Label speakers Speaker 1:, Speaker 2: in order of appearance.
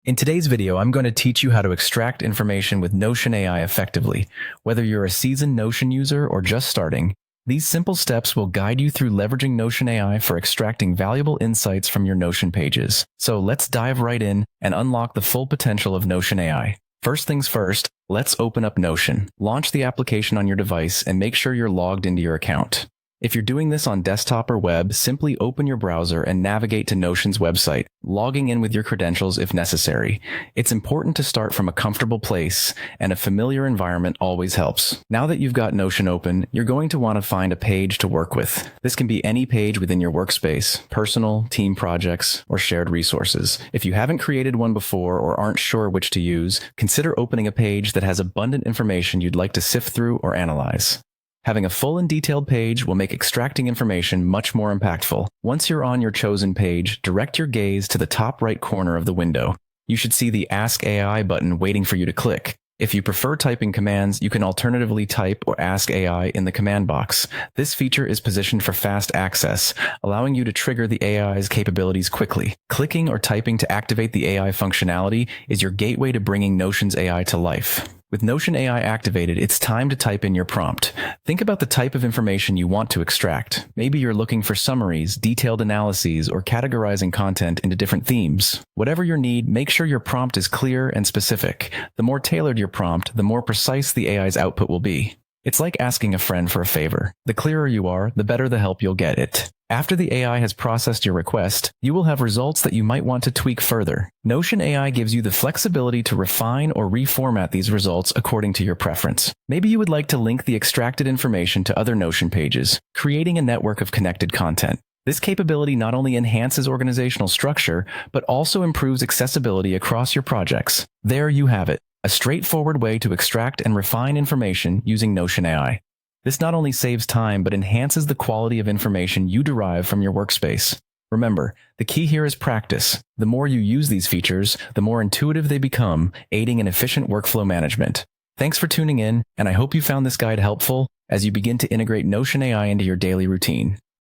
Speaker 1: In today's video, I'm going to teach you how to extract information with Notion AI effectively. Whether you're a seasoned Notion user or just starting, these simple steps will guide you through leveraging Notion AI for extracting valuable insights from your Notion pages. So let's dive right in and unlock the full potential of Notion AI. First things first, let's open up Notion. Launch the application on your device and make sure you're logged into your account. If you're doing this on desktop or web, simply open your browser and navigate to Notion's website, logging in with your credentials if necessary. It's important to start from a comfortable place, and a familiar environment always helps. Now that you've got Notion open, you're going to want to find a page to work with. This can be any page within your workspace, personal, team projects, or shared resources. If you haven't created one before or aren't sure which to use, consider opening a page that has abundant information you'd like to sift through or analyze. Having a full and detailed page will make extracting information much more impactful. Once you're on your chosen page, direct your gaze to the top right corner of the window. You should see the Ask AI button waiting for you to click. If you prefer typing commands, you can alternatively type or ask AI in the command box. This feature is positioned for fast access, allowing you to trigger the AI's capabilities quickly. Clicking or typing to activate the AI functionality is your gateway to bringing Notion's AI to life. With Notion AI activated, it's time to type in your prompt. Think about the type of information you want to extract. Maybe you're looking for summaries, detailed analyses, or categorizing content into different themes. Whatever your need, make sure your prompt is clear and specific. The more tailored your prompt, the more precise the AI's output will be. It's like asking a friend for a favor. The clearer you are, the better the help you'll get it. After the AI has processed your request, you will have results that you might want to tweak further. Notion AI gives you the flexibility to refine or reformat these results according to your preference. Maybe you would like to link the extracted information to other Notion pages, creating a network of connected content. This capability not only enhances organizational structure, but also improves accessibility across your projects. There you have it, a straightforward way to extract and refine information using Notion AI. This not only saves time, but enhances the quality of information you derive from your workspace. Remember, the key here is practice. The more you use these features, the more intuitive they become, aiding in efficient workflow management. Thanks for tuning in, and I hope you found this guide helpful as you begin to integrate Notion AI into your daily routine.